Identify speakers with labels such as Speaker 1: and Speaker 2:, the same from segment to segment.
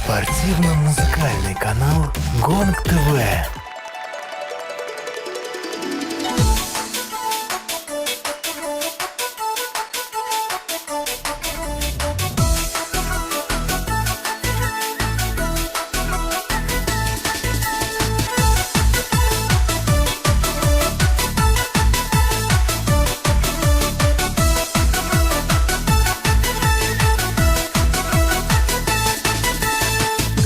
Speaker 1: Спортивно-музыкальный канал Гонг ТВ.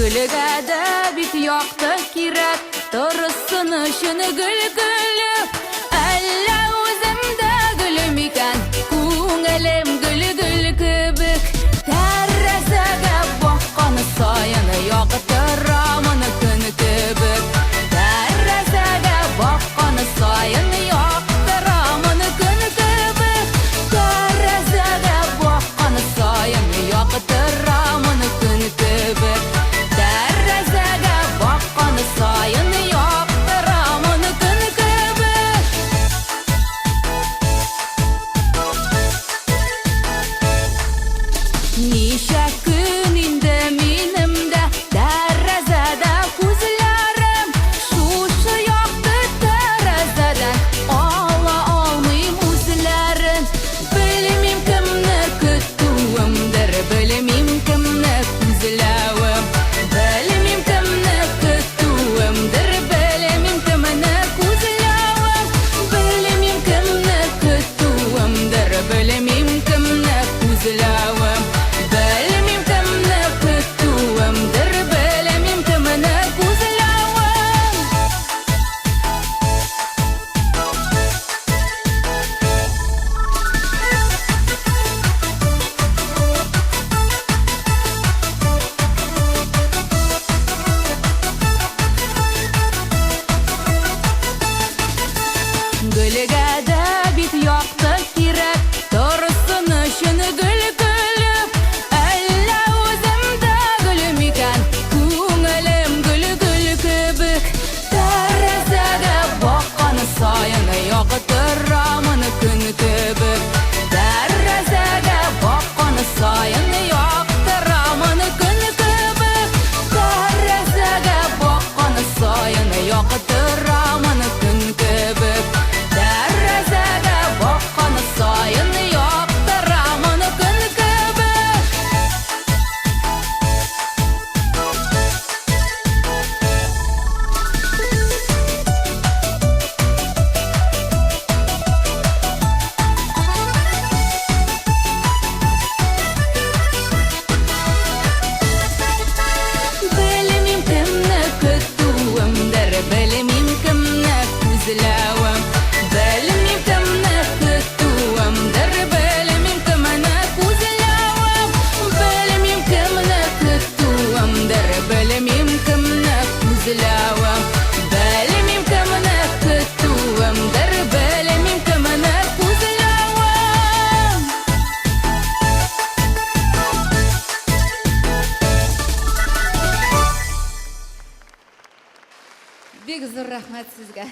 Speaker 2: Gülügədə bit yoxdu kirək, Torussun ışını gül-gülüb, Əllə özümdə gülüm ikən, Күңелем gül-gül kibik, Tərrəzəgə baxqanı sayını yoxdur amını күн kibik, Tərrəzəgə baxqanı sayını yoxdur amını күн kibik, Tərrəzəgə baxqanı sayını yoxdur amını күн kibik. Sayın yoktur amını gün kibik. Nişə gün indi minimdə Tərəzədə kuzlərim, Şuşu yoxdu tərəzədən, Ala almayım üzlərin. Bilmim kimni küttüyümdür, Bilmim kimni kuzləvim, Bilmim kimni küttüyümdür, Bilmim kimni kuzləvim, Bilmim kimni küttüyümdür, Bilmim kimni kuzləvim, Bilmim kimni küttüyümdür, Bilmim kimni kuzləvim. Gülügədə bit yoxdu kirək, Torussun ışını gül-gülüb, Əllə özümdə gülüm ikən, Күңелем gül-gül kibik, Tərəzəgə baxqanı sayını yoxdur amını күн kibik, Tərəzəgə baxqanı sayını yoxdur amını күн kibik, Tərəzəgə baxqanı sayını yoxdur amını күн kibik, Tərəzəgə baxqanı sayını yoxdur amını күн kibik. Bilmim kimni küttüyümdür, Bilmim kimni kuzləvim, Bilmim kimni küttüyümdür, Bilmim kimni kuzləvim, Bilmim kimni küttüyümdür, Bilmim kimni kuzləvim, Bilmim kimni küttüyümdür, Bilmim kimni kuzləvim. Бик зур рәхмәт сезгә.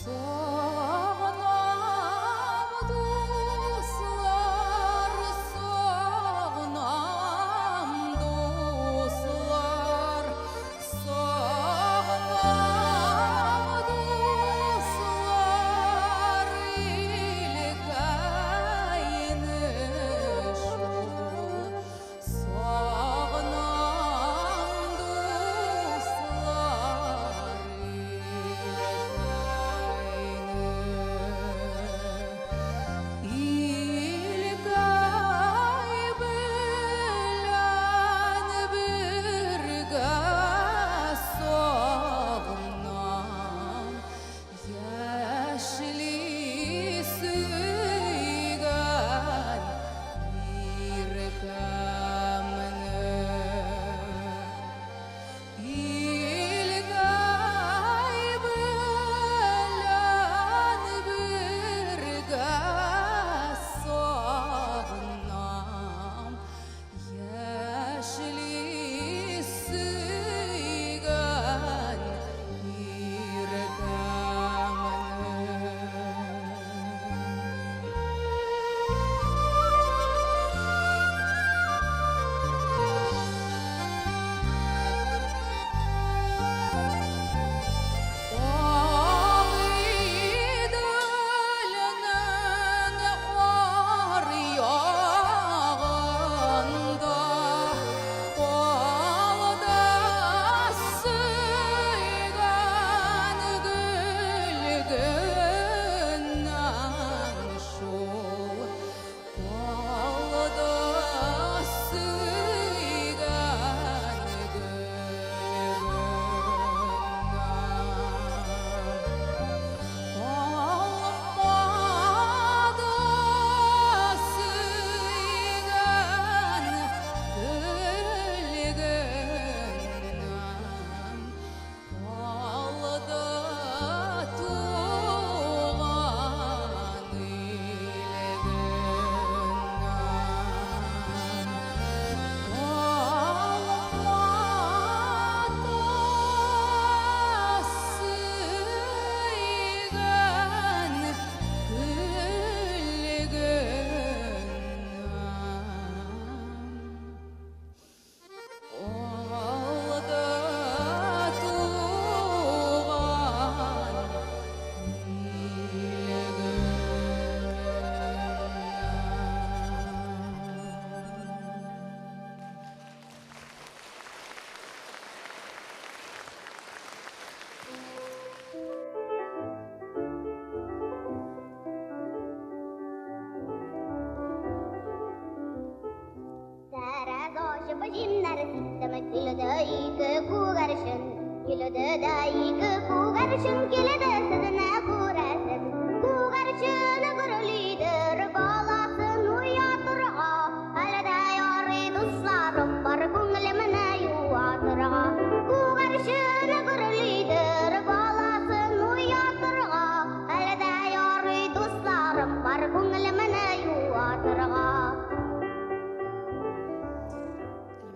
Speaker 2: Sağnam dostlar, sağnam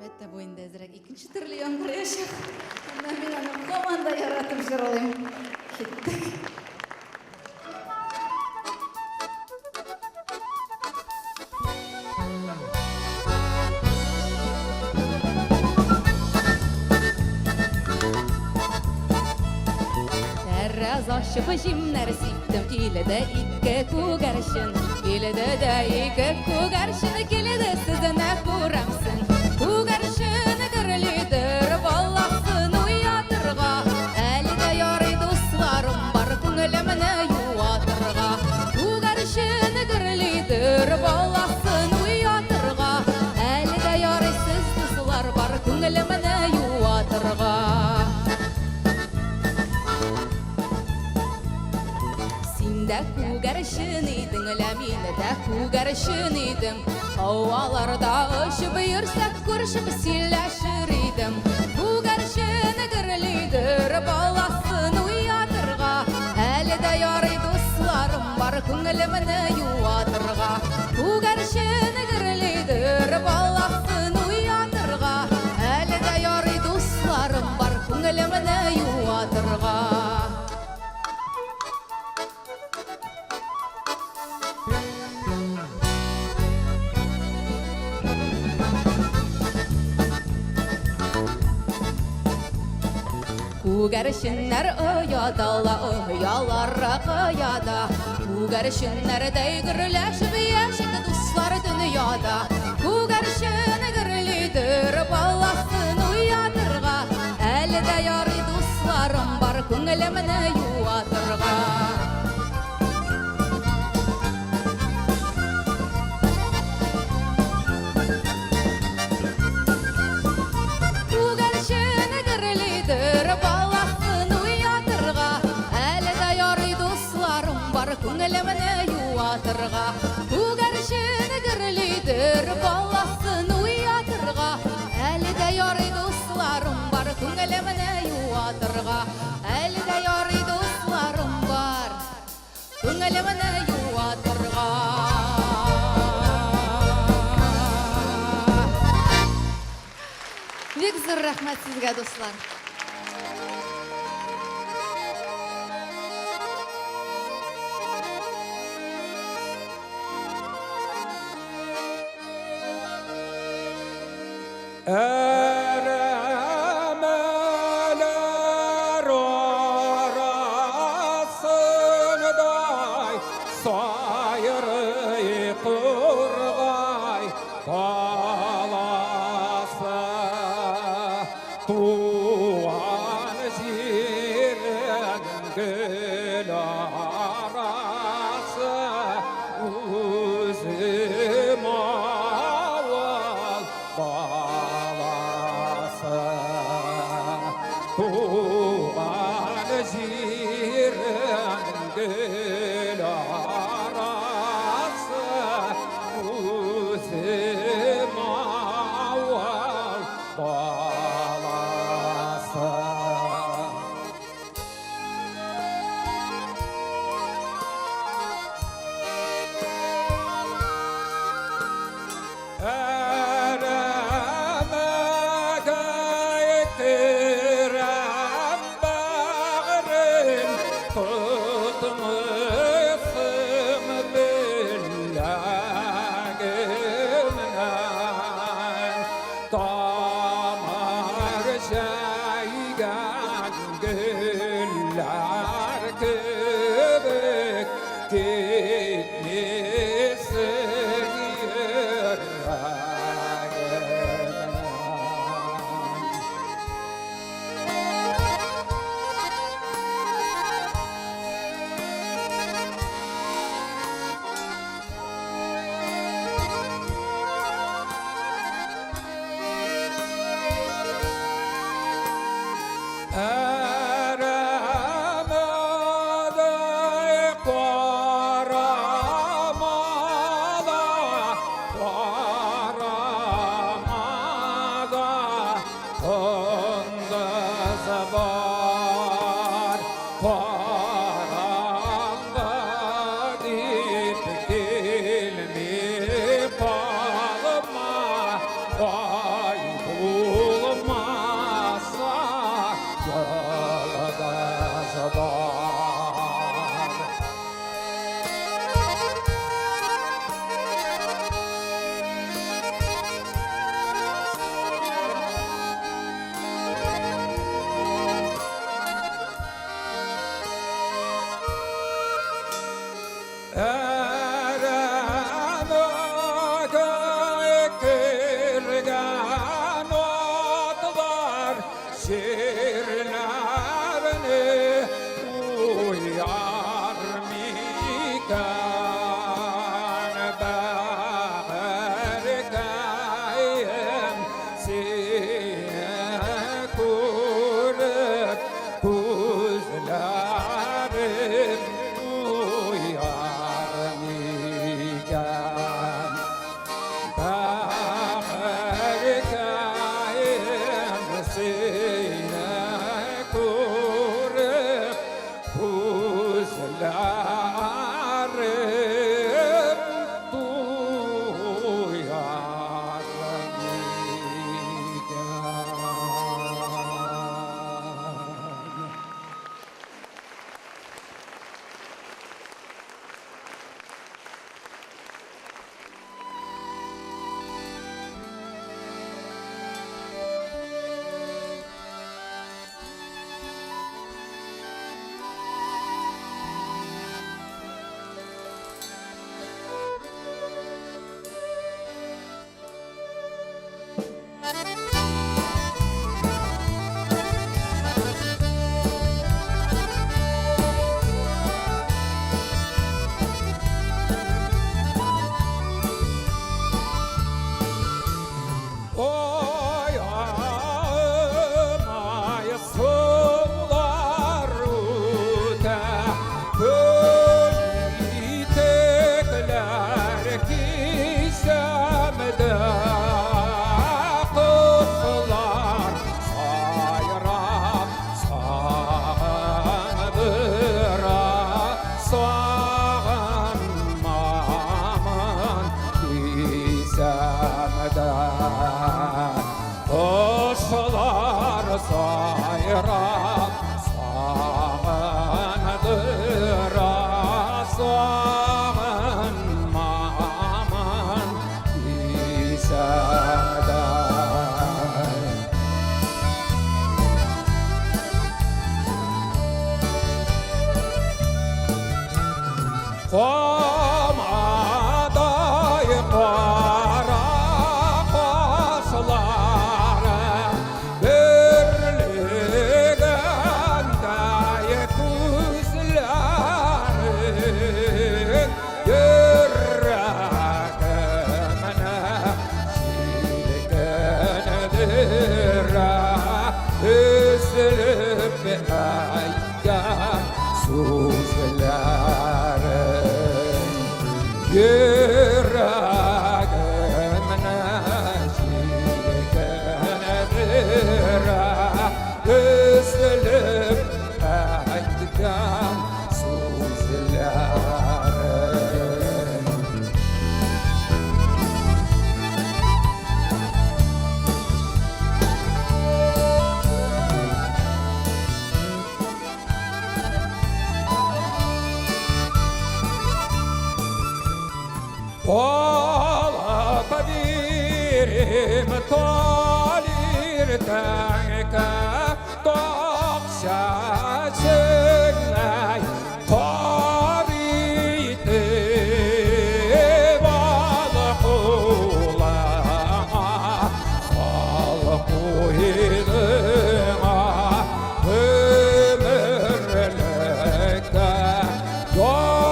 Speaker 2: Elbette bu indi ezrek ikinci türlü yankır yaşak. Ondan bir anam komanda yarattım şuralayım. Gittik. Aşıp jimler siktim kilede ikke kugarşın kilede de ikke kugarşın kilede sizine kuramsın kugarşın gırlidir ballasın uyatırga elde yarı dostlarım var kunglemine yuvatırga kugarşın gırlidir ballasın uyatırga elde yarı siz dostlar var kunglemine yuvatırga da kugarşın idin, lamine da kugarşın idin. Havalarda ışıp yürsak kurşup silaşır idim. Kugarşın gırlidir balasın uyatırga. Elde yarı dostlarım var kunglemine yuvatırga. Kugarşın gırlidir balasın uyatırga. Elde yarı dostlarım var kunglemine yuvatırga. Kugarşınlar oyadala oyalara kayada Kugarşınlar deygirleşip yaşık dostlar dünyada Kugarşın gırlidir balasın uyatırga Elde yarı dostlarım var kunglemine yuvatırga Kugarşın gırlidir balasın uyatırga Elde yarı dostlarım var kunglemine yuvatırga Kugarşın gırlidir balasın uyatırga Elde yarı dostlarım var kunglemine yuvatırga Elde yarı dostlarım var kunglemine yuvatırga Bek zor rahmat sizga dostlar.
Speaker 3: Eremeler arasınday sayırı kurgay balası tuğan zirin gül arası üzüm aval balası tuğan zirin gül arası Yüreğimne şirkenedire Üzülüp etken sözlerim Ola kabirim tolir tanka Tokşa sönay tarihte Balkula Halku hidına Ömürlükte Yarite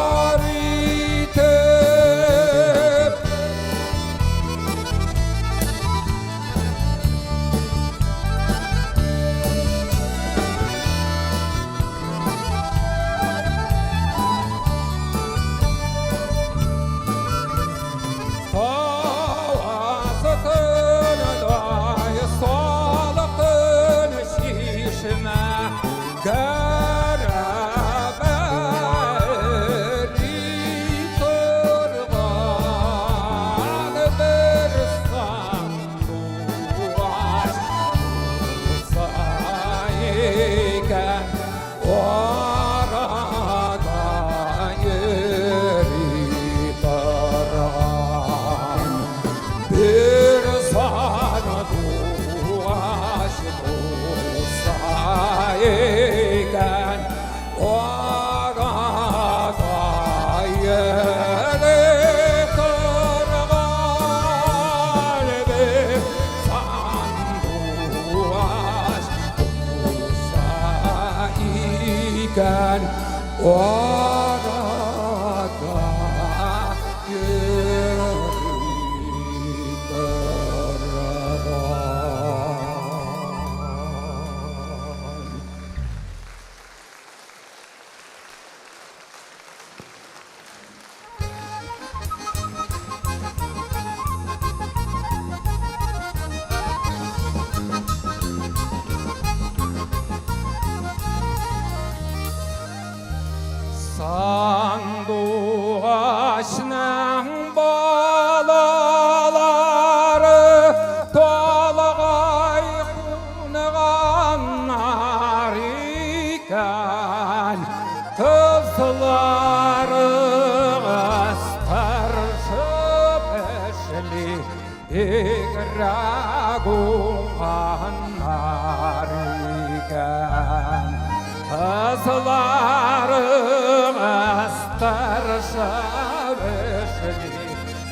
Speaker 3: Sanduğaşның balaları Толғай қунығанар екен Қызлары астаршып әшілі Бегірәк оңғанар екен Қызлары астаршып әшілі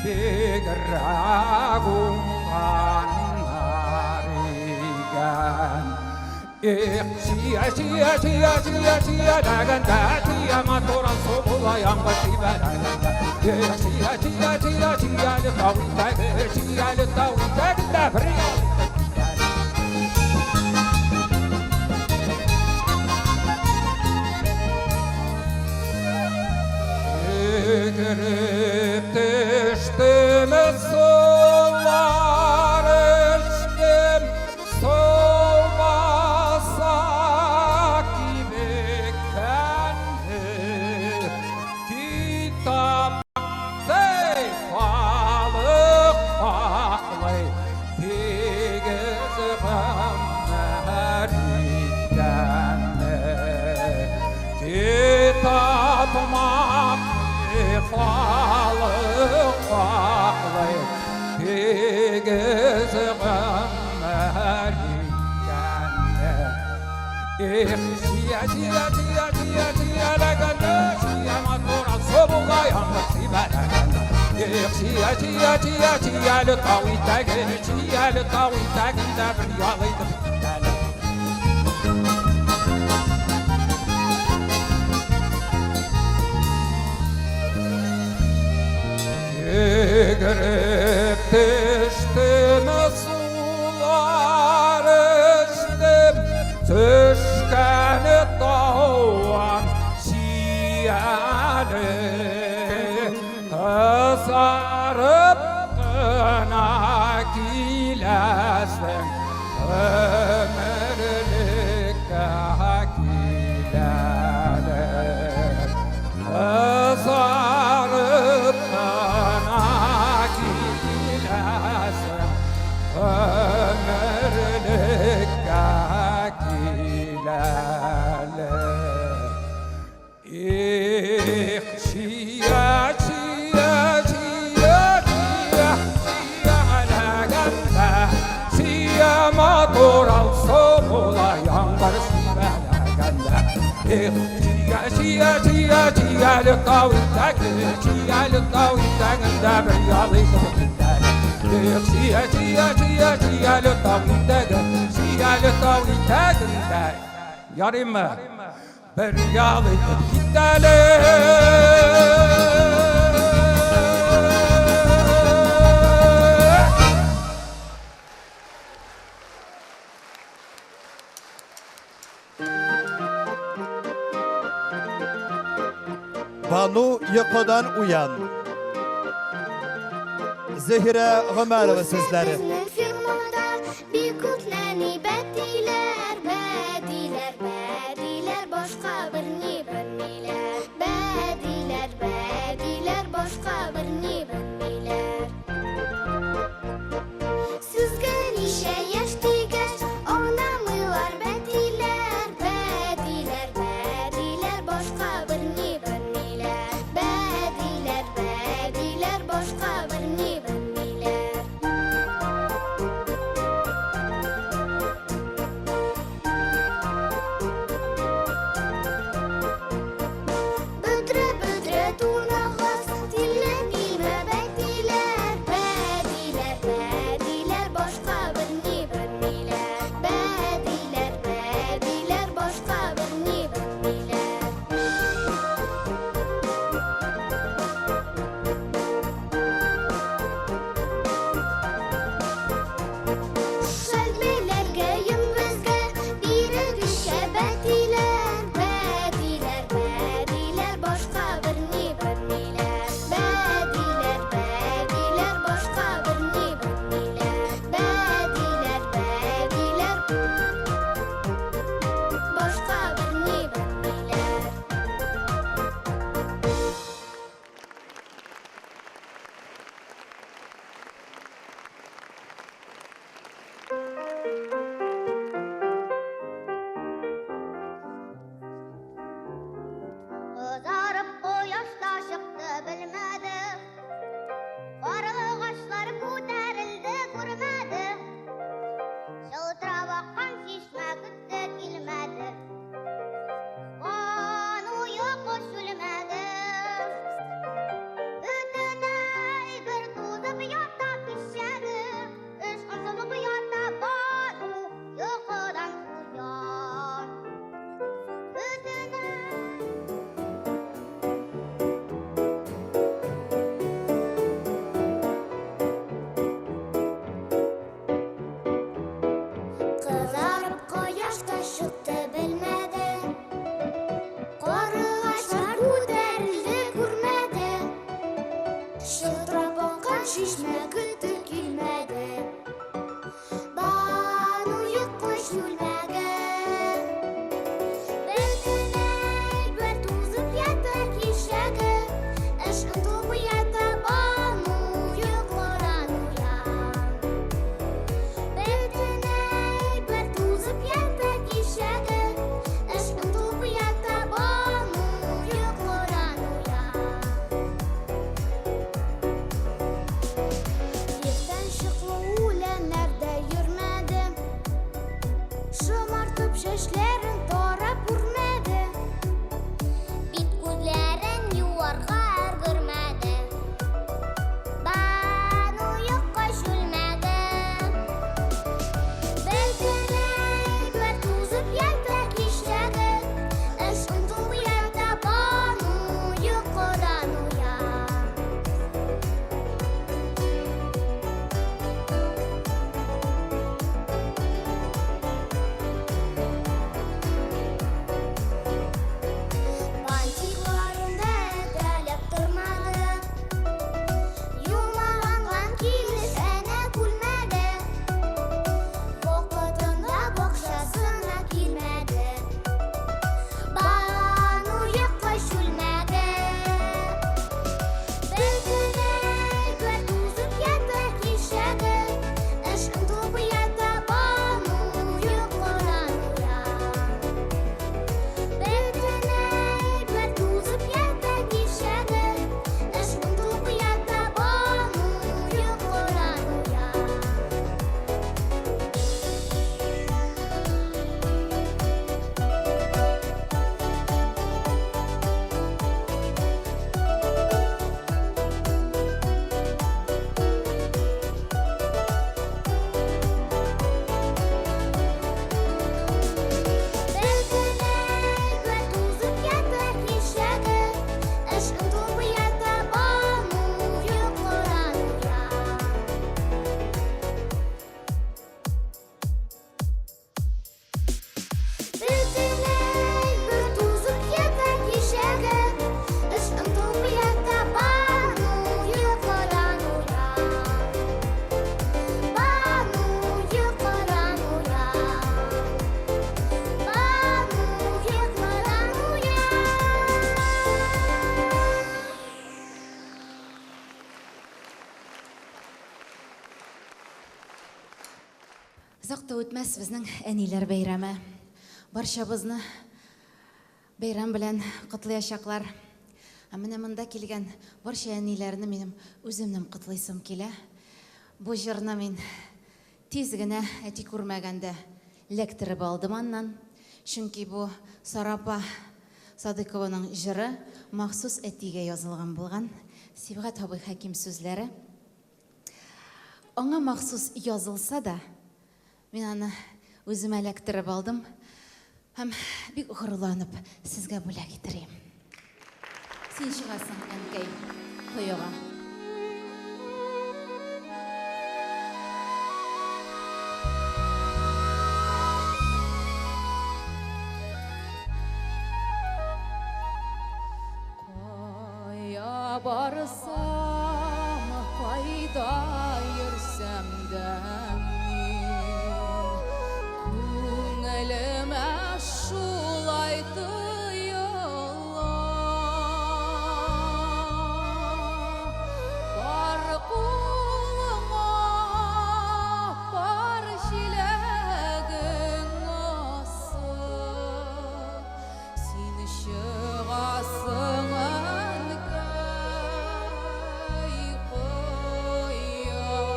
Speaker 3: Бегірәк оңғанар екен Чия даганда Чия матуран собулаян басиба даганда Чия літауитагында бір Кіріп түштім сұлар іштім Солмаса кебеккәнді Китаптай халық ақлай Тегіз ғаммәр еткәнді Китапмақ Халық ақлай тегіз ғаммәр еткәнді Чия даганда Чия матуран собулаян басиба даганда Чия літауитагында бір ялайды Кіріп түштім сұлар іштім Түшкәні тауан сиялі sarıp kına kilesin ömürlük kileler sarıp kına kilesin ömürlük kileler çiye çiye çiye çiye çiye alaganda çiye motor al soğula yangar sivelaganda çiye çiye çiye çiye lükavittak çiye lükavittakında bir yalıydı gider çiye çiye çiye çiye lükavittak çiye lükavittakında yarım mı? Bir yalıdır gidelim.
Speaker 4: Banu Yıko'dan uyan. Zehire Ömerova sözleri.
Speaker 5: Bizning firmada bekutlani badilar, badilar, badilar, boshqa birni bilmaylar. Badilar, badilar, boshqa birni bilmaylar. Sizga nisha yosh tegach, onami var badilar, badilar, badilar, boshqa birni bilmaylar. Badilar, badilar, boshqa birni bilmaylar. Büdre büdre tunağız, dille dilme badilar, badilar, badilar, boshqa birni bilmaylar. Badilar, badilar, boshqa birni bilmaylar. Şalbelerge yımbızga birigişe badilar, badilar, badilar, boshqa birni bilmaylar. Badilar, badilar, boshqa birni bilmaylar. Badilar, badilar, boshqa birni bilmaylar. Kızarıp quyoshda chiqdi bilmadi. Qarg'ashlar ko'tarildi ko'rmadi. Shiltirab oqqan chishma kutdi kelmadi. Qonuga qo'shilmadi. O'tinay bir to'zib yotta pishadi. Ishq solib yotta banu yo'qodan uyon. O'tinay Kızarıp quyoshda chiqdi bilmadi. Qarg'ashlar ko'tarildi ko'rmadi. Shiltirab oqqan chishma kutdi kelmadi. Banuga qo'shilmadi. O'tinay bir to'zib yotta kishagi. Ishq to'pi yotta banu yo'qodan uyon. O'tinay bir to'zib yotta kishagi. Ishq to'pi yotta banu yo'qodan uyon.
Speaker 2: Ұзақта өтмәс біздің әнилер бәйрамы. Баршабызны бәйрам белән құтлаячаклар. Менә монда килгән барша әниләрне минем үземнең құтлыйсым килә. Бу җырны мин тиз генә әти күрмәгәндә лекторып алдым аннан. Чөнки бу Сарапа Садыкованың җыры махсус әтигә язылган булган. Сибгат абый Хәким сүзләре. Аңа махсус язылса да, мин аны үземә лекторып алдым. Һәм бик горурланып сезгә бүләк итәрем. Син чыгасың, әнкәй, кояга. Кая барсам, кайда йөрсәм дә күңелемә шулай тоела. Бар кулыңа, бар җиләгең асып, син чыгасың әнкәй кояга.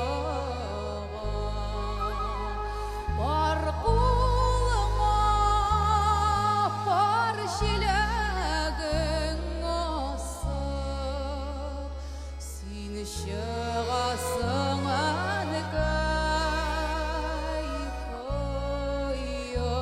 Speaker 2: Бар кулыңа, бар җиләгең асып, син чыгасың әнкәй кояга.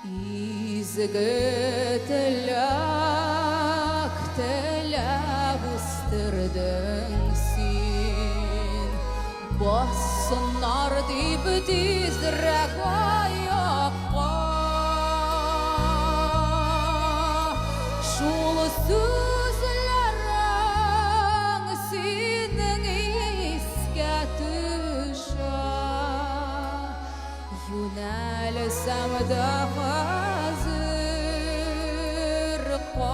Speaker 2: Изге теләк теләп үстердең син, бассыннар дип тизрәк аякка. Шул сүзләрең синең искә төшә, юнәлсәм дә хәзер каякка.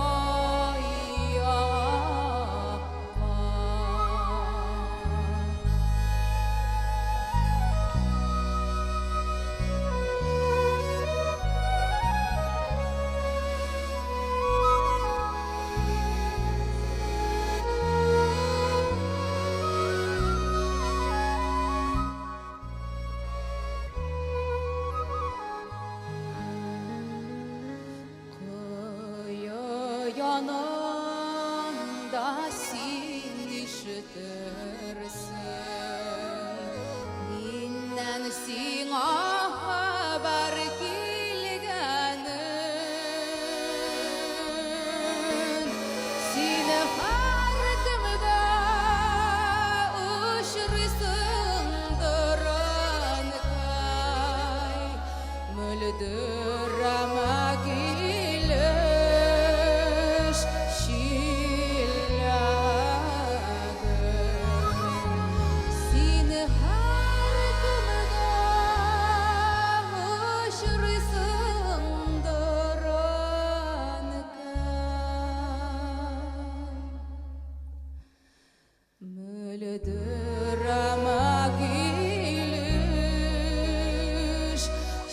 Speaker 2: Янында син ишетерсең, миннән сиңа хәбәр килгәнен. Сине һәркемгә очрыйсыңдыр әнкәй, мөлдерәмә килеш чиләгең. Сине һәркемгә очрыйсыңдыр әнкәй, мөлдерәмә килеш чиләгең.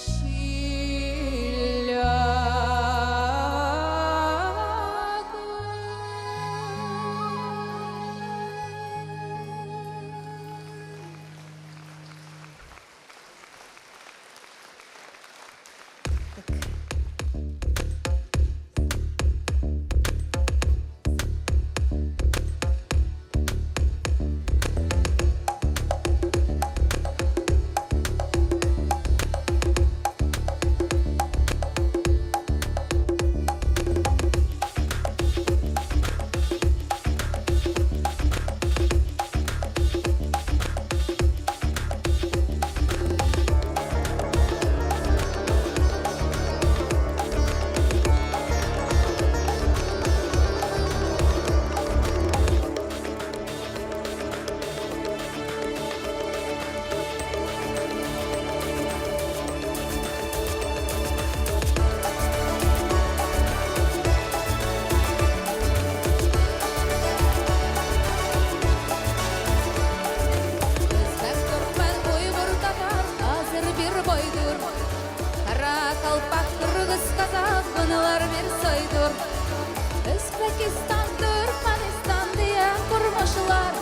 Speaker 2: Özbekistan, Türkmenistan diye kurmuşlar.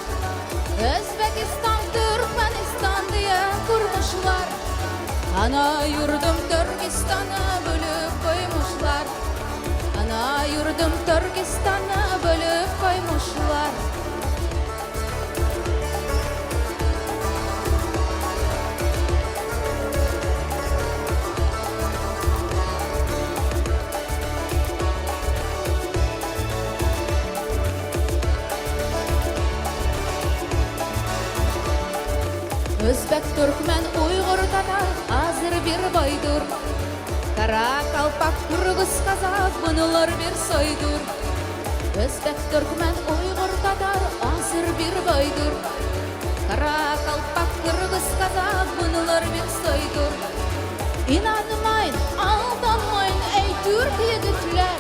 Speaker 2: Özbekistan, Türkmenistan diye kurmuşlar. Ana yurdum Türkistan'ı bölüp koymuşlar. Ana yurdum Türkistan'ı bölüp koymuşlar. Özbek, Türkmen, Uygur, Tatar, hazır bir baydır. Kara, Kalpak, Kırgız, Kazak, bunlar bir soydur. Özbek, Türkmen, Uygur, Tatar, hazır bir baydır. Kara, Kalpak, Kırgız, Kazak, bunlar bir soydur. İnanmayın, aldanmayın ey Türk yigitler.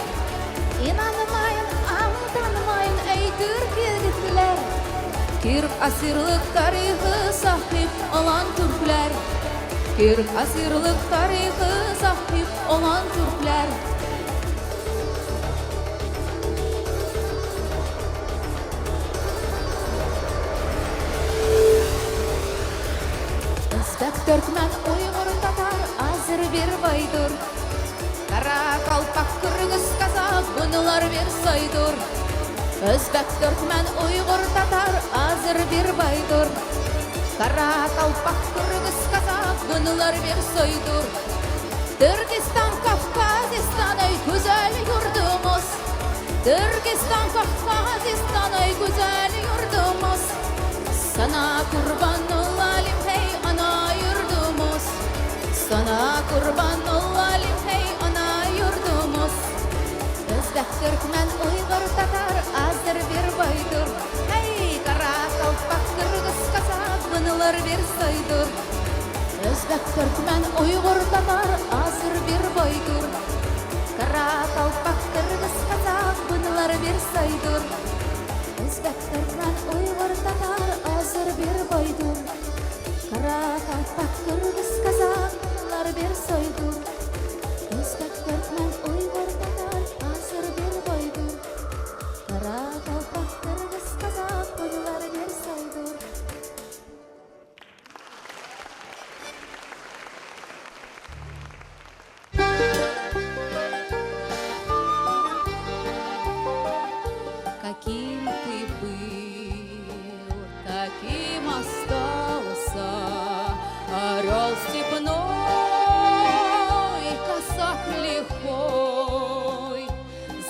Speaker 2: İnanmayın, aldanmayın ey Türk yigitler. Türk asırlık tarihi sahip olan Türkler. Türk asırlık tarihi sahip olan Türkler. Özbek, Türkmen, Uygur, Tatar, hazır bir baydır. Kara, Kalpak, Kırgız, Kazak, bunlar bir soydur. Özbek, Türkmen, Uygur, Tatar, hazır bir baydır. Kara, Kalpak, Kırgız, Kazak, bunlar bir soydur. Türkistan, Kafkazistan, ey güzel yurdumuz. Türkistan, Kafkazistan, ey güzel yurdumuz. Sana kurban olalım hey ana yurdumuz. Sana kurban olalım hey ana yurdumuz. Özbek, Türkmen, Uygur, Tatar, hazır bir baydır. Hey Kara, Kalpak, Kırgız, Kazak, bunlar bir soydur. Özbek, Türkmen, Uygur, Tatar, hazır bir baydır. Kara, Kalpak, Kırgız, Kazak, bunlar bir soydur. Özbek, Türkmen, Uygur, Tatar, hazır bir baydır. Kara, Kalpak, Kırgız, Kazak, bunlar bir soydur. Özbek, Türkmen, Uygur, Tatar, hazır bir baydır. Kara, Kalpak, Kırgız, Kazak, bunlar bir soydur. Каким ты был, таким остался орел степной, косак лихой.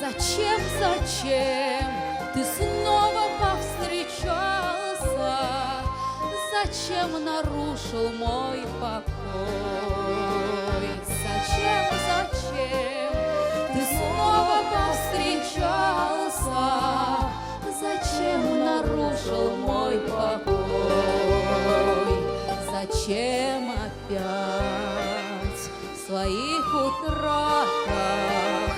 Speaker 2: Зачем, зачем ты снова повстречался? Зачем нарушил мой покой? Зачем, зачем ты снова повстречался? Зачем нарушил мой покой? Зачем опять в своих утратах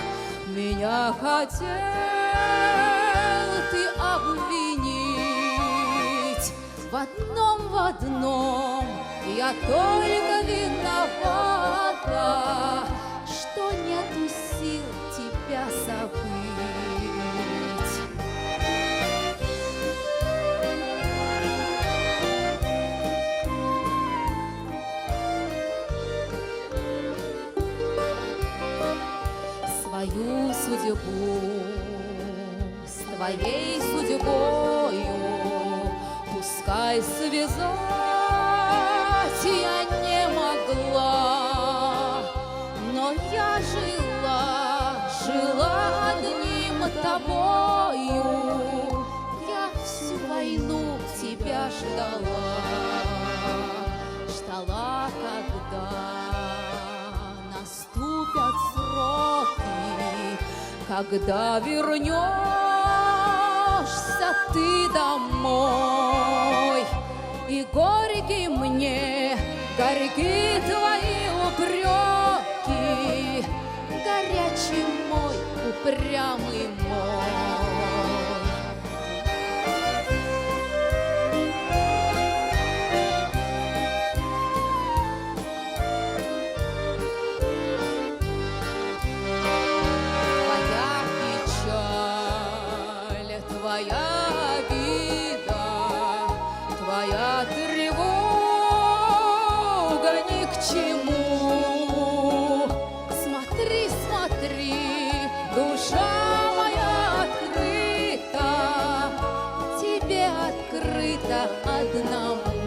Speaker 2: меня хотел ты обвинить? В одном я только виновата, что нету сил тебя забыть. Свою судьбу с твоей судьбою пускай связать я не могла, но я жила одним тобою. Я всю войну тебя ждала, когда наступят сроки, когда вернешься ты домой. И горький мне, горьки твои упреки, горячий мой, упрямый мой. Твоя печаль
Speaker 6: Твоя тревога ни к чему. Смотри, смотри, душа моя открыта, тебе открыта одному.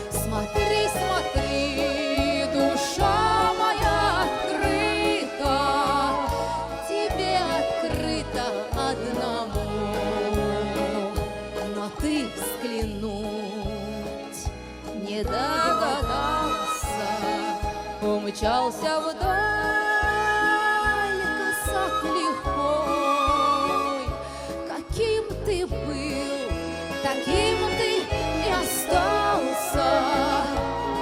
Speaker 6: Смотри, смотри, душа моя открыта, тебе открыта одному. Но ты взглянуть не догадался, умчался вдаль косак лихой. Каким ты был, таким ты и остался,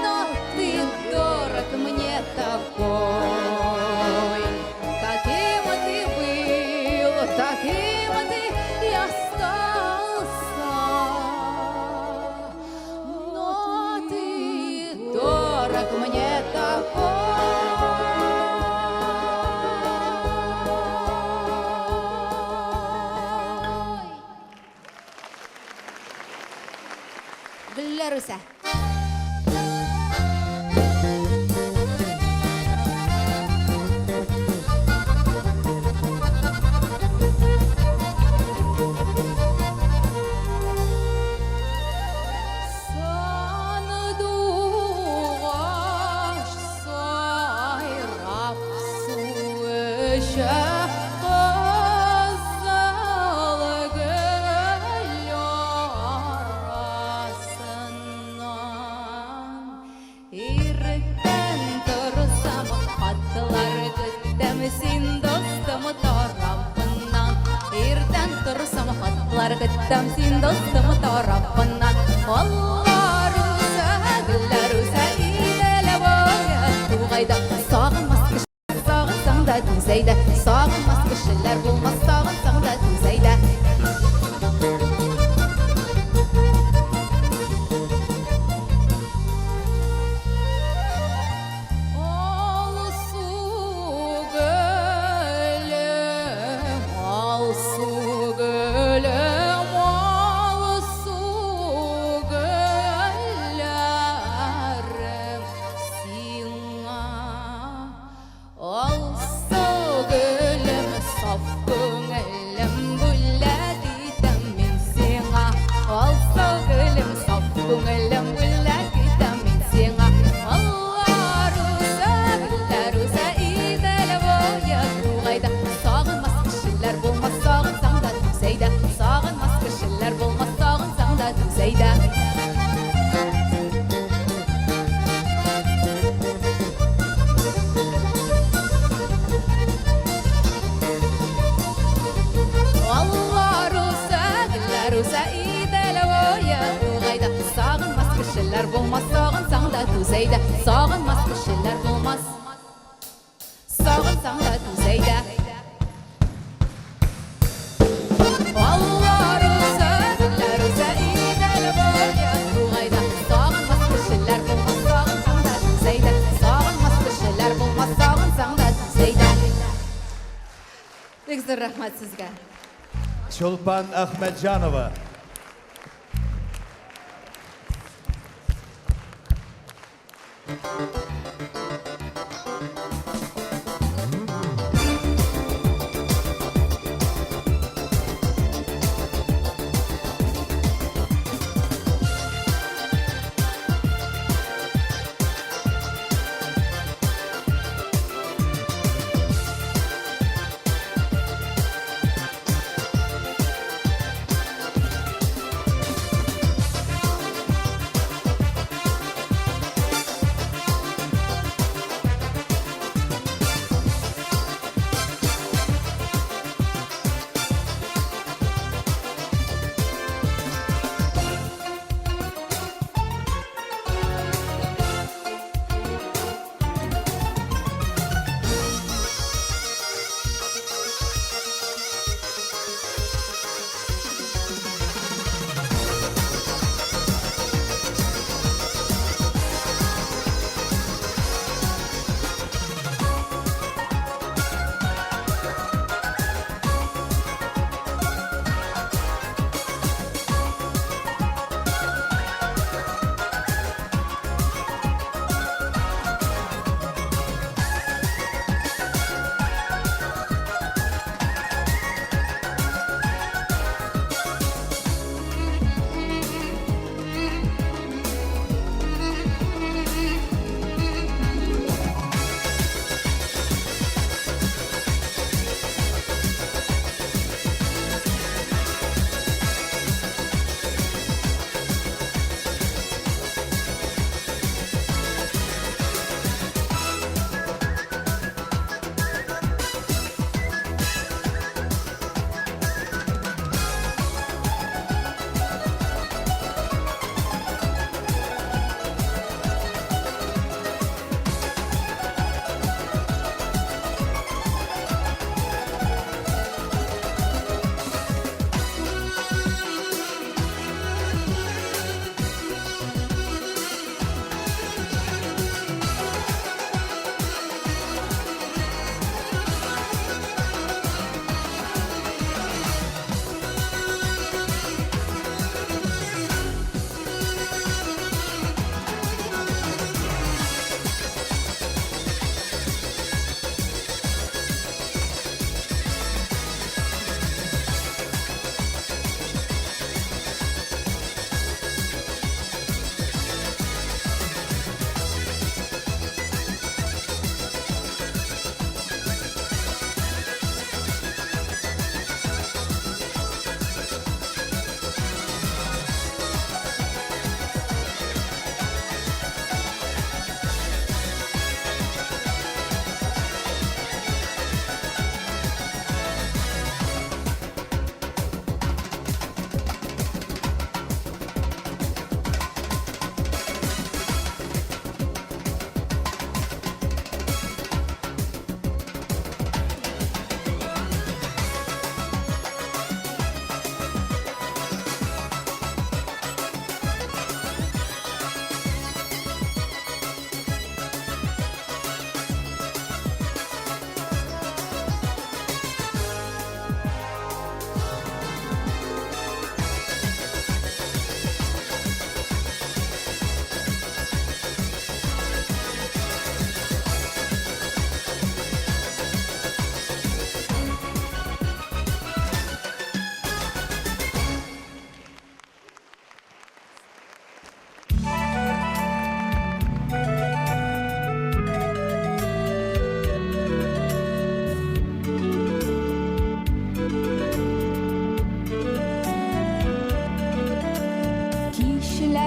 Speaker 6: но ты дорог мне такой. Каким ты был, таким ты и остался, но ты дорог мне такой. Белоруссия. Сандуғаш сайрап суыша қызыл гүл арасынан. Иректен тұрсам хаттылар күттім сен достым тарапынан. Иртен тұрсам хаттылар күттім сен достым тарапынан. Олларуса, гүлларуса, иделі бойы туғайда. Сағынмас кіші, сағынсаң да түзейді. Сағынмас кішілер болмас, сағынсаң да түзейді. Алсу гүлім, алсу гүлләрім сиңа. Алсу гүлім, саф көңілім бүләк итем мен сиңа. Алсу гүлім, саф көңілім бүләк итем мен сиңа. Алларуса, гүлләруса, иделі бойы туғайда. Сағынмас кішілер болмас, сағынсаң да түзейді. Сағынмас кішілер болмас, сағынсаң да түзейді. Алларуса, гүлләруса, иделі бойы туғайда. Сағынмас кішілер болмас, сағынсаң да түзейді. Сағынмас кішілер болмас, сағынсаң да түзейді. Алларуса, гүлләруса, иделі бойы туғайда. Сағынмас кішілер болмас, сағынсаң да түзейді. Сағынмас кішілер болмас, сағынсаң да түзейді. Бек зор рахмат сізге.
Speaker 4: Чолпан Ахметжанова.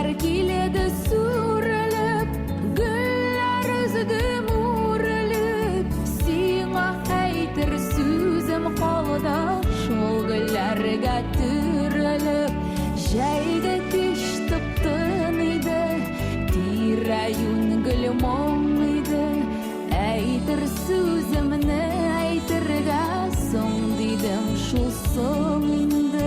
Speaker 6: Güller kiledi sürülüp, güller üzüdü mürülüp, Sina eytir süzüm qalda, şol güllerge türülüp, Jayda kiş tıptın idi, Tirayun gülüm olmaydı, Eytir süzümünü eytirge, Son dedim şu sonunda.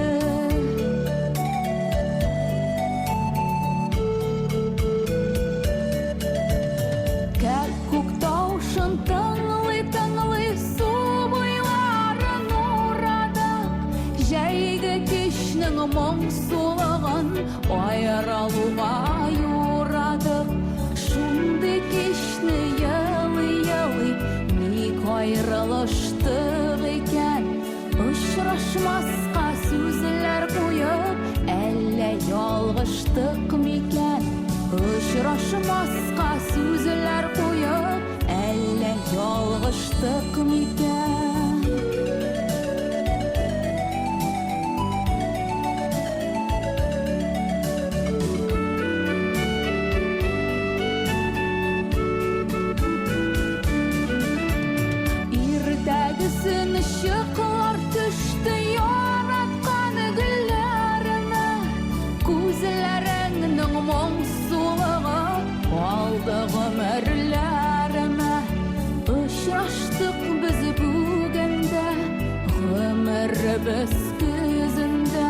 Speaker 6: Таңлы су бойларын урадық, Жәйгі кешнің мұңсулығын айыралуға юрадық. Шунды кешні ялы-ялы ник айрылыштық екен, Ұшырашмасқа сөзлер қойып, әлі ялғыштық мекен. Ұшырашмасқа сөзлер қойып, әлі ялғыштық мекен. Иртәгісін шықлар түшті яратқан гүлләріме, Күзләріңнің мұңсулығы алды ғұмырләріме. Ұшыраштық біз бүгінде, ғұмырыбыз күзінде.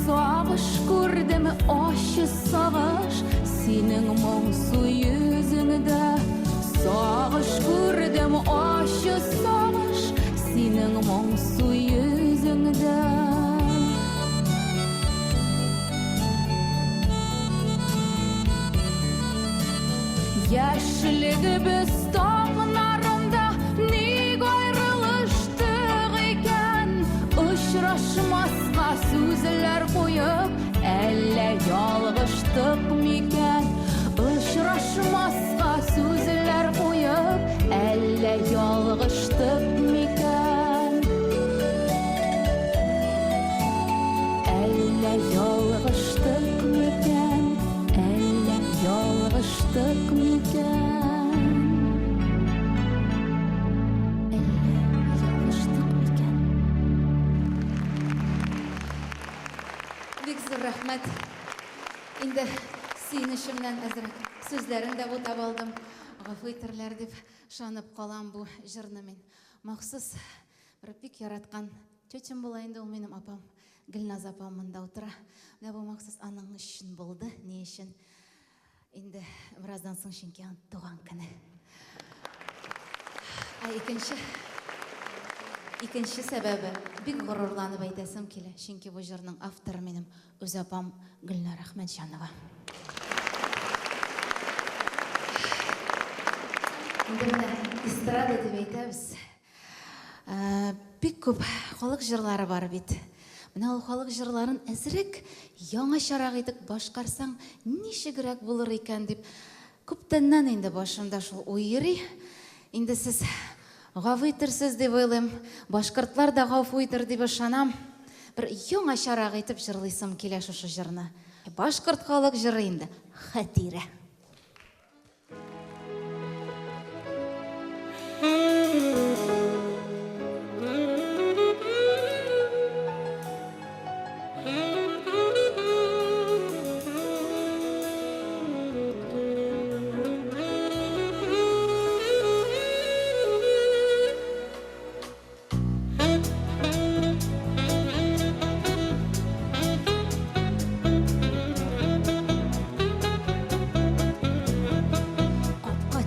Speaker 6: Сағыш көрдім ашы сағыш, сенің мұңсу yüzіңді. Сағыш көрдім ашы сағыш, сенің мұңсу yüzіңді. Яшілігі біз таңнарында нег айрылыштық екен, Ұшырашмасқа сөзлер қойып, әлі ялғыштық мекен. Ұшырашмасқа сөзлер қойып, әлі ялғыштық мекен. Әлі ялғыштық мекен, әлі ялғыштық мекен. Әлі ялғыштық мекен.
Speaker 2: Бик зур рәхмәт. Инде сөйнішімнен әзірек сөздерін де ұтап алдым. Ғафу итерләр дип шанып қалам бу жырны мен. Махсус бір бик яратқан тетем була инде, ул минем апам, Гүлназ апам мында утыра. Менә бу махсус аның өчен булды. Ни өчен? Инде бираздан соң чөнки аның туган көне. Икенче сәбәбе, бик горурланып әйтәсем килә, чөнки бу җырның авторы минем үз апам Гөлнар Әхмәтҗанова. Инде менә эстрада дип әйтәбез. Бик күп халык җырлары бар бит. Менә ул халык җырларын әзрәк яңачарак итеп башкарсаң, ничегрәк булыр икән дип күптәннән инде башымда шул уй йөри. Инде сез гафу итерсез дип уйлыйм, башкортлар да гафу итер дип ышанам. Бер яңачарак итеп җырлыйсым килә шушы җырны. Башкорт халык җыры инде Хәтирә.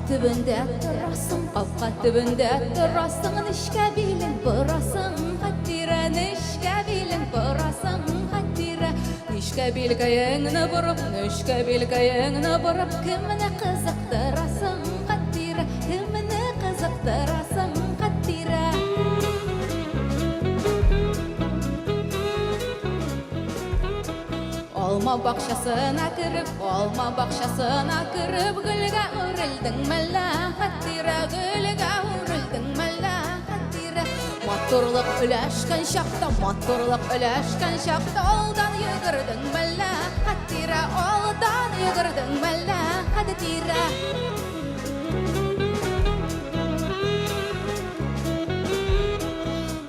Speaker 6: Төбендә торасың, капка төбендә торасың, нишкә билен борасың, Хәтирә, нишкә билен борасың, Хәтирә. Нишкә билкәеңне борып, нишкә билкәеңне борып, кемне кызыктырасың, Хәтирә, кемне кызыктырасың, Хәтирә. Алма бакчасына кіріп, гүлгә үрелдең мәллә, Хәтирә, гүлгә үрелдең мәллә, Хәтирә. Матурлык өләшкән чакта, алдан йөгердең мәллә, Хәтирә, алдан Ягырдың мәлі хады тира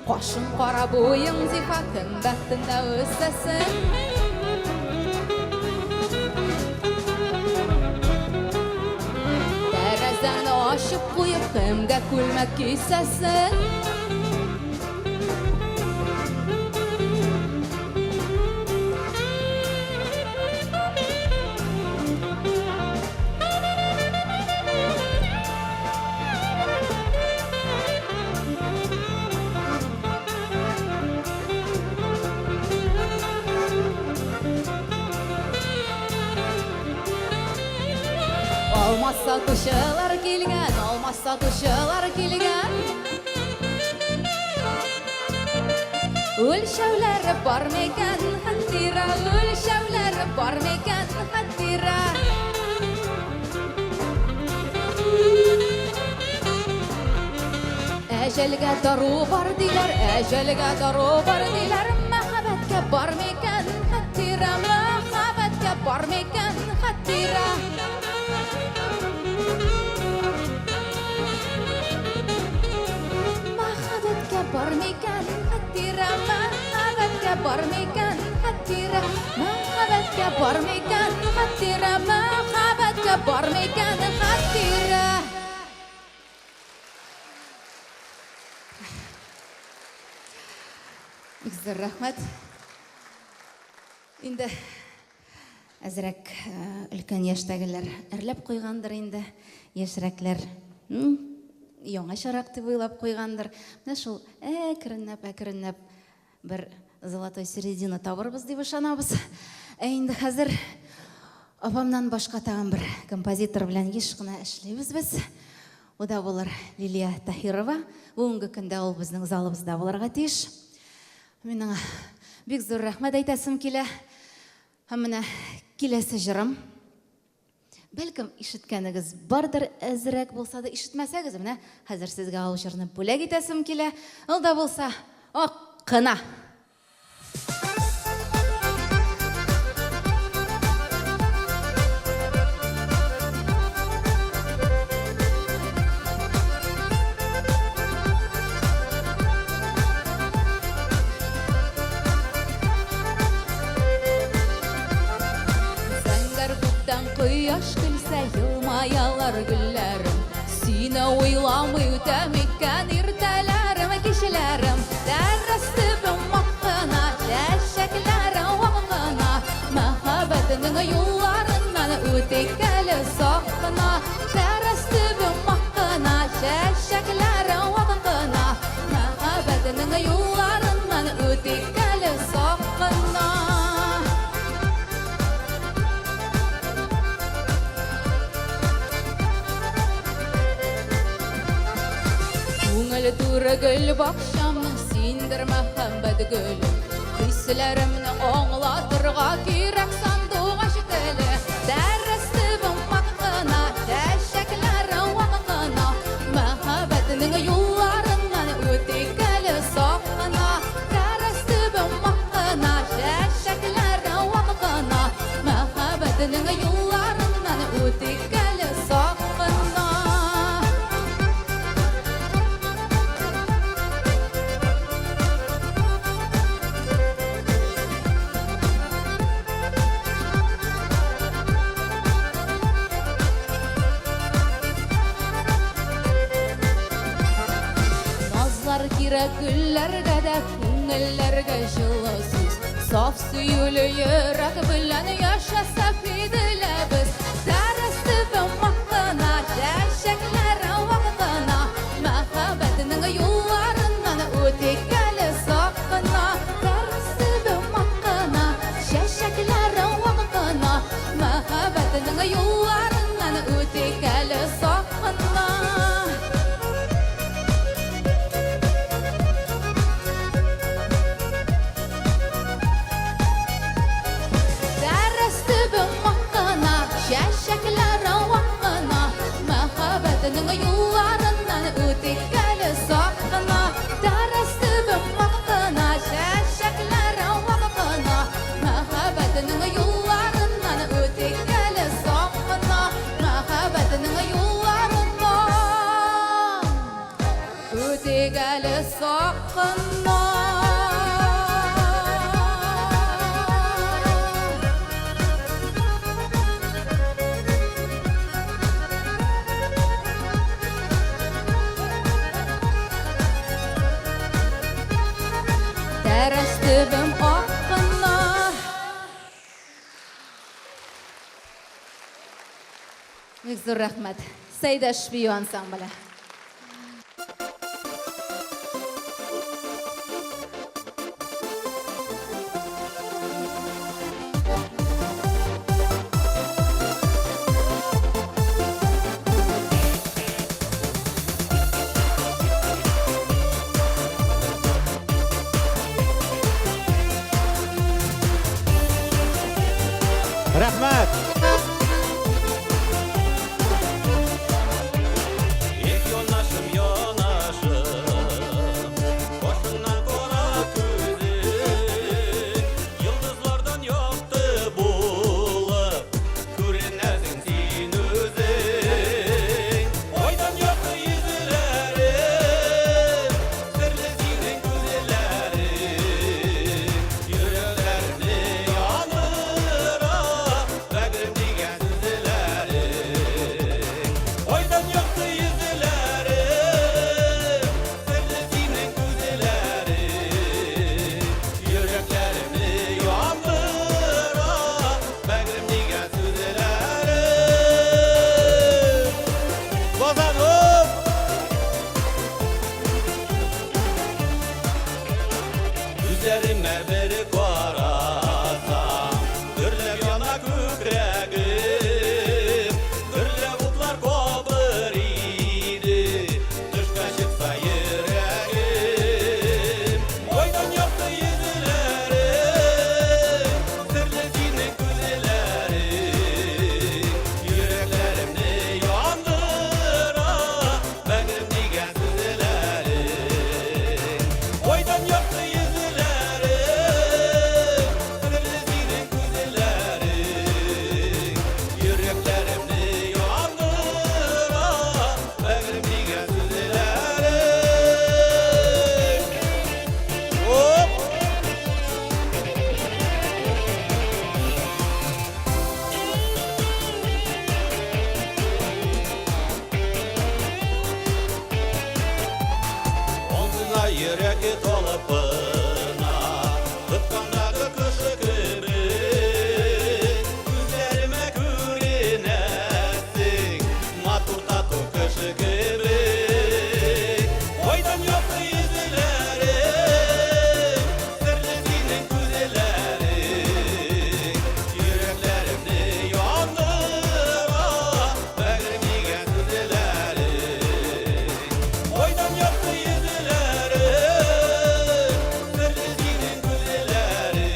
Speaker 6: Қошын қара бойың зифатын бәттінде өссесін Тәрәзәні ашып қойып кімге күлмәк күйсесін Olmazsa kuşalar gelgen, olmazsa kuşalar gelgen Ölçevleri var meken hattira, ölçevleri var meken hattira Ecelge daru var diler, ecelge daru var diler Mehabetke var meken hattira, mehabetke var meken hattira Barmikan hatira mahabbatga barmikan hatira mahabbatga barmikan hatira mahabbatga barmikan hatira Бик рәхмәт. Инде әзрәк өлкән яшьтәгеләр әрләп куйгандыр инде, яшьрәкләр яңачарак дип уйлап куйгандыр. Менә шул әкренләп бер золотой середина табырбыз дип ышанабыз. Инде хәзер апамнан башка тагын бер композитор белән еш кына эшлибез без. У да булыр Лилия Таһирова. Бүгенге көндә ул безнең залыбызда булырга тиеш. Мине бик зур рәхмәт әйтәсем килә. Һәм менә киләсе җырым. Бәлкем ишеткәнегез бардыр, әзрәк булса да ишетмәсәгез, менә хәзер сезгә ул җырны бүләк итәсем килә. Ул да булса ак кына. Кояш көлсә, елмаялар гөлләрем, сине уйламый үтәмикән иртәләрем, кичәләрем. Дәррәс төбем вакына, чәчәкләрем вакына, мәхәббәтеңнең юлларыннан үтик әле сакына. Дәррәс төбем вакына, чәчәкләрем вакына, мәхәббәтеңнең юлларыннан үтик әле сакына. Туры гөл бакчамның синдер мәхәббәт гөле, хисләремне аңлатырга кирәк сандугач теле. Дәррәс төбем вакына, чәчәкләрем вакына, мәхәббәтеңнең юлларыннан үтик әле сакына. Дәррәс төбем вакына, чәчәкләрем вакына, мәхәббәтеңнең юлларыннан үтик әле сакына. Гүлләргә дә күңелләргә җылы сүз, саф сөюле йөрәк белән яшәсәк иделә без. Дәррәс төбем вакына, чәчәкләрем вакына, мәхәббәтеңнең юлларыннан үтик әле сакына. Дәррәс төбем вакына, чәчәкләрем вакына, мәхәббәтеңнең юлларыннан үтик әле сакына. Чәчәкләрем вакына, мәхәббәтеңнең юлларыннан үтик әле сакына. Дәррәс төбем вакына, чәчәкләрем вакына, мәхәббәтеңнең юлларыннан үтик әле сакына. Бик зур рәхмәт. Сәйдә Шпию ансамбле.
Speaker 4: Рәхмәт!
Speaker 7: Ек yonaşım yonaşım Başından kora küzün Yıldızlardan yoktu bulup Kürenezin sin özün Oydan yoktu yüzülerim Sırlı sinin güzellerim Yüreklerini yanıra Bəgrim digen sözlerim Oydan yoktu yüzülerim Sırlı sinin güzellerim Yüreklerini yanıra Bəgrim digen sözlerim
Speaker 4: Bozanov!
Speaker 7: Üzerime bir karasam Dürlep yana kükrəgim Dürlep utlar kobur idi Düşkə çıksa yüreğim Oydan yoktu yüzülerim Sırlı sinin güzellerim Yüreklerimni yandıra Bəgrim digen sözlerim Oydan yoktu yüzülerim Sırlı sinin güzellerim Yüreklerimni yandıra Bəgrim digen sözlerim
Speaker 4: Hop!
Speaker 7: Omzuna yürek tolupuna Tıpkandağı kışı gibi Gözlerime kürenesin Matur tatu kışı gibi Oydan yoktu yüzülerim Sırlı sinin güzellerim Yüreklerimni yandıra Bəgrim digen sözlerim Oydan yoktu yüzülerim Sırlı sinin güzellerim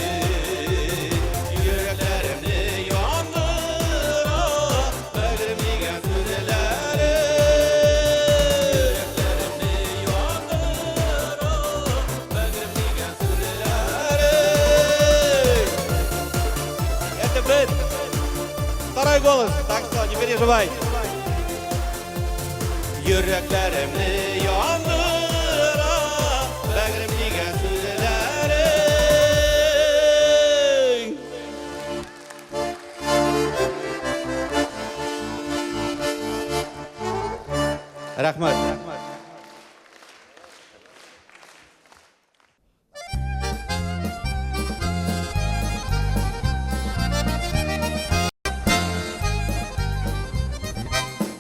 Speaker 7: Yüreklerimni yandıra Bəgrim digen sözlerim Yüreklerimni yandıra Bəgrim digen sözlerim
Speaker 4: Это Брэд. Второй голос, так что не переживай.
Speaker 7: Yüreklerimni yandıra Bəgrim digen sözlerim
Speaker 4: Рәхмәт.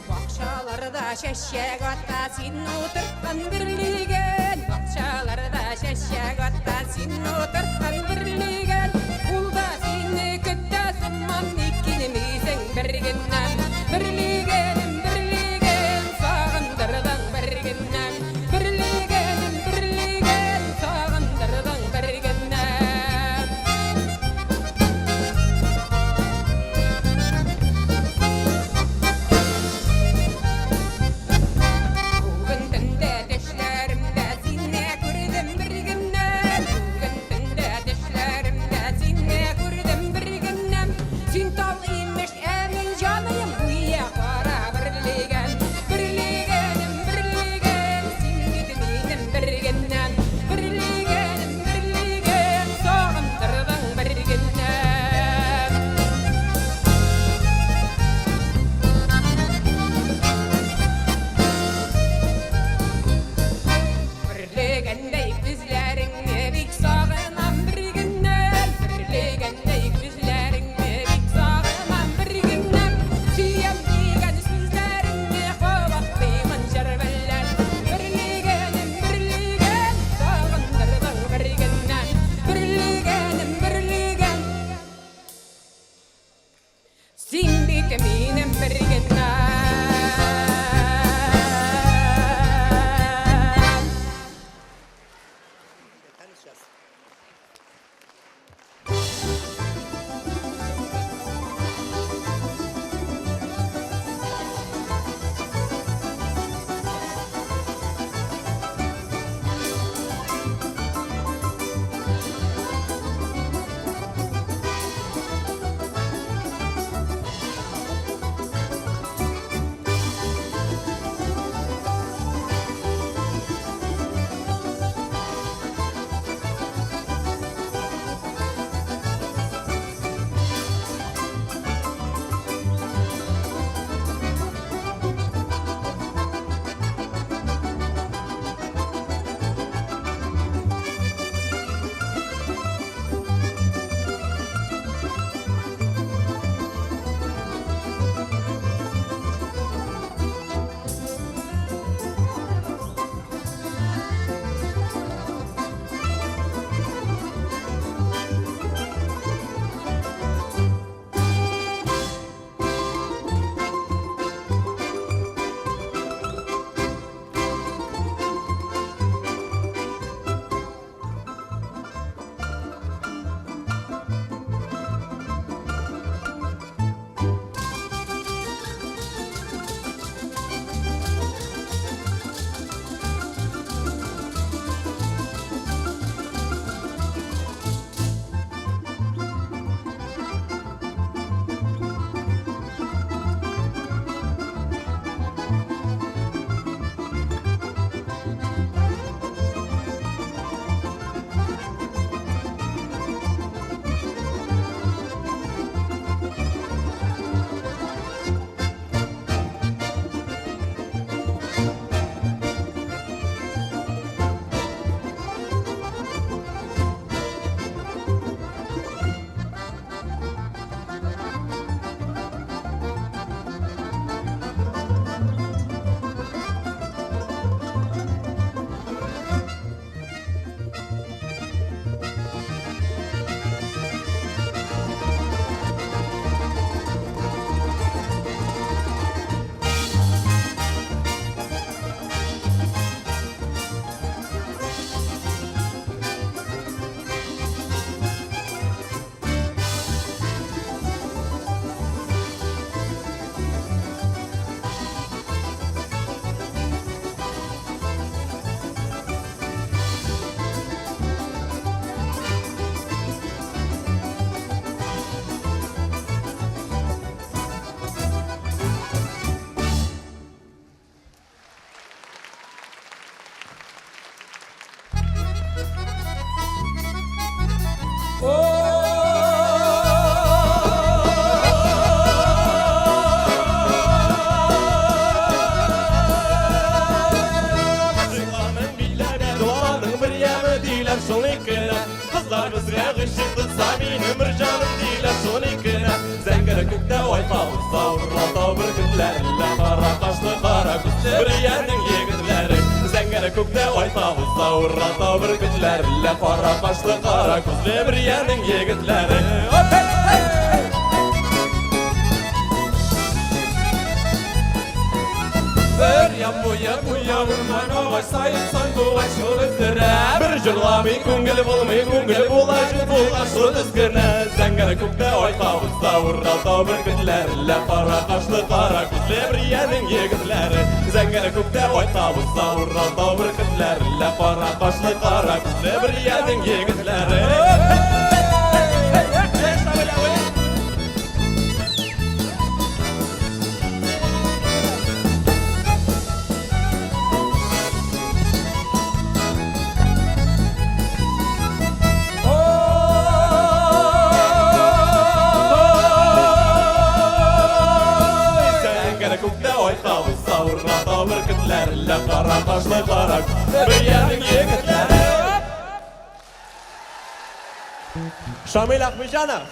Speaker 8: Бакчаларда шәшәк атта син утырткан бирлеген Бакчаларда шәшәк атта син утырткан бирлеген Ул да сине көтә сыман икенемизең бергеннән Бирлегенем бирлеген сагындырдың бергеннән Бирлегенем бирлеген сагындырдың бергеннән Бүген төндә төшләремдә сине күрдем бергеннән Бүген төндә Син бит минем бергеннән.
Speaker 7: Kızlar bizga g'ishib qilsa mening mirjonim deylar so'nikina zangara ko'kda oy qovursa urlata bir kunlarla qora qoshli qora ko'zli bir yerning yigitlari zangara ko'kda oy qovursa urlata bir kunlarla qora qoshli qora ko'zli bir yerning yigitlari Buya urmana vay sayıp sandu vay şöldüre Bir jırlamay ko'ngil bo'lmay ko'ngil bo'lajı bo'lg'aşlı izgirne Zangara ko'kda oy qavuzda urralta bir kunlarla qora qoshli qora ko'zli bir yerning yigitlari Zangara ko'kda oy qavuzda urralta bir kunlarla qora qoshli qora ko'zli bir yerning yigitlari Qara qoshli qora bir yerning yigitlari Shamil Ahmedjanov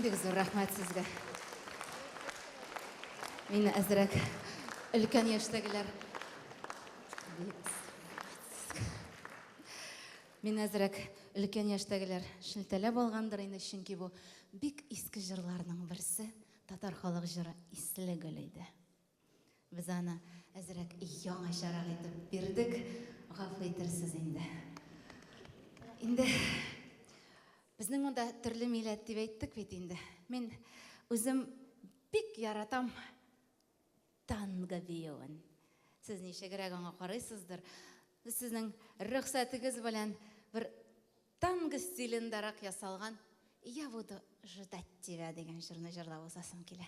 Speaker 6: Бик зур рәхмәт сезгә. Мин әзрәк өлкән яшьтәгеләр. Мин әзрәк өлкән яшьтәгеләр шелтәләп алгандыр инде, чөнки бу бик иске җырларның берсе, татар халык җыры Исле гөл иде. Без аны әзрәк яңачарак итеп бирдек, гафу итерсез инде. Инде безнең монда төрле милләт дип әйттек бит инде. Мин үзем бик яратам танго биюен. Сез ничегрәк аңа карыйсыздыр. Сезнең рөхсәтегез белән бер танго стилендәрәк ясалган «Я буду ждать тебя» дигән җырны җырлап узасым килә.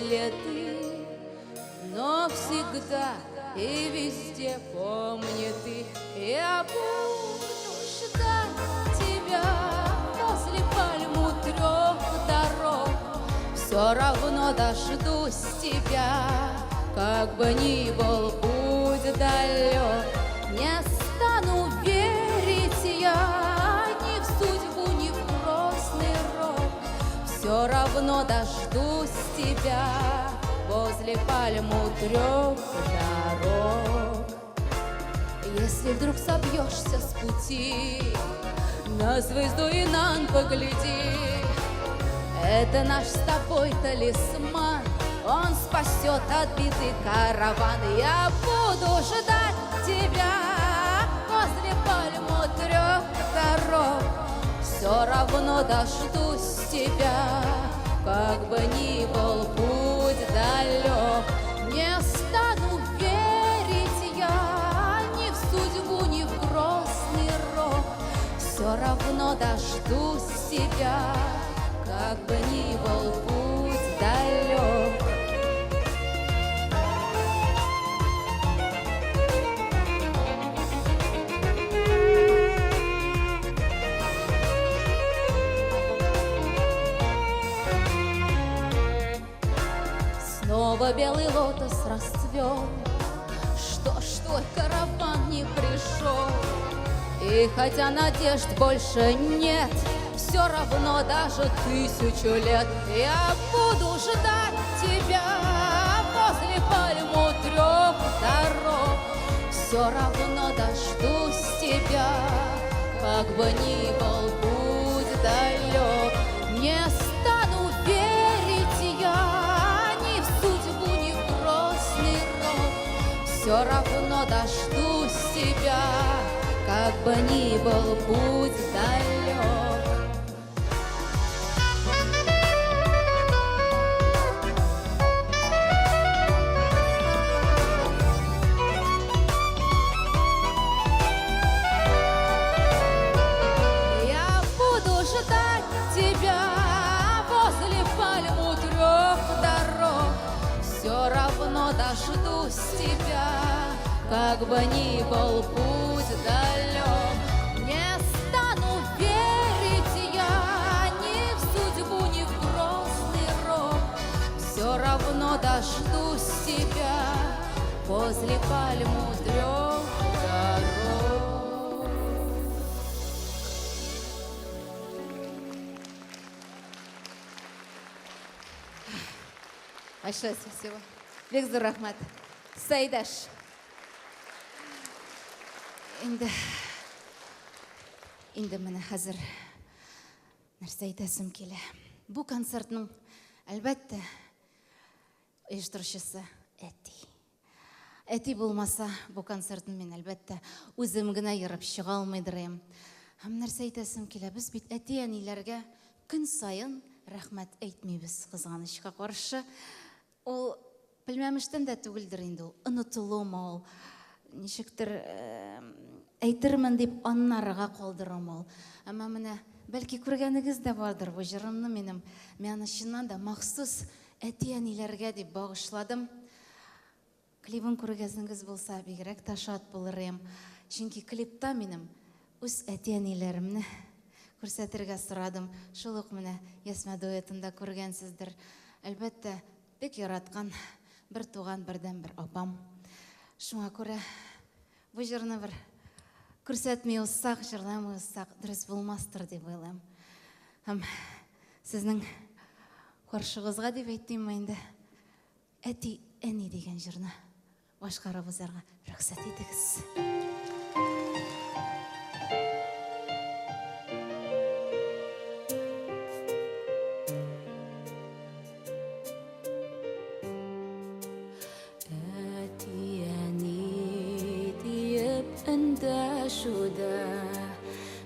Speaker 8: следы, но всегда и везде помни ты. Я буду ждать тебя возле пальму 3 дорог. Все равно дождусь тебя, как бы ни был путь далек. Не стану верить я ни в судьбу, ни в грозный рок. Все равно дождусь тебя возле пальму 3 дорог. Если вдруг собьешься с пути, на звезду и нам погляди. Это наш с тобой талисман, он спасет от беды караван. Я буду ждать тебя возле пальму 3 дорог. Все равно дождусь тебя, как бы ни был путь далек. Не стану верить я ни в судьбу, ни в грозный рок. Все равно дождусь тебя, как бы ни был путь далек. Снова белый лотос расцвел, что ж твой караван не пришел. И хотя надежд больше нет, все равно даже 1000 лет я буду ждать тебя возле пальму 3 дорог. Все равно дождусь тебя, как бы ни был путь далек. Не стану верить я ни в судьбу, ни в грозный рок. Все равно дождусь тебя, как бы ни был путь далек. Я буду ждать тебя возле пальму 3 дорог. Все равно дождусь тебя, как бы ни был путь далек. Не стану верить я ни в судьбу, ни в грозный рок. Все равно дождусь тебя возле пальму 3 дорог.
Speaker 6: Большое спасибо. Бек зор рахмат. Сайдаш. Инде менә хәзер нәрсә әйтәсем килә. Бу концертның әлбәттә оештыручысы әти. Әти булмаса, бу концертны мин әлбәттә үзем генә ярып чыга алмыйдыр идем. Һәм нәрсә әйтәсем килә, без бит әти-әниләргә көн саен рәхмәт әйтмибез, кызганычка каршы. Ул белмәмештән дә түгелдер инде ул, онытылуым ул. Ничектер әйтермен дип аннарга калдырам ул. Әмма менә бәлки күргәнегез дә бардыр бу җырымны минем. Мен чыннан да махсус әти-әниләргә дип багышладым. Клибын күргәзеңез булса, бигрәк тә шат булыр идем. Чөнки клипта минем үз әти-әниләремне күрсәтергә сорадым. Шул ук менә Ясмә дуэтында күргәнсездер. Әлбәттә, бик яраткан бер туган бердән-бер апам. Шуңа күрә бу җырны бер күрсәтми узсак, җырламый узсак, дөрес булмастыр дип уйлыйм. Һәм сезнең каршыгызга дип әйтим инде. Әти, әни дигән җырны башкарып узарга рөхсәт итегез.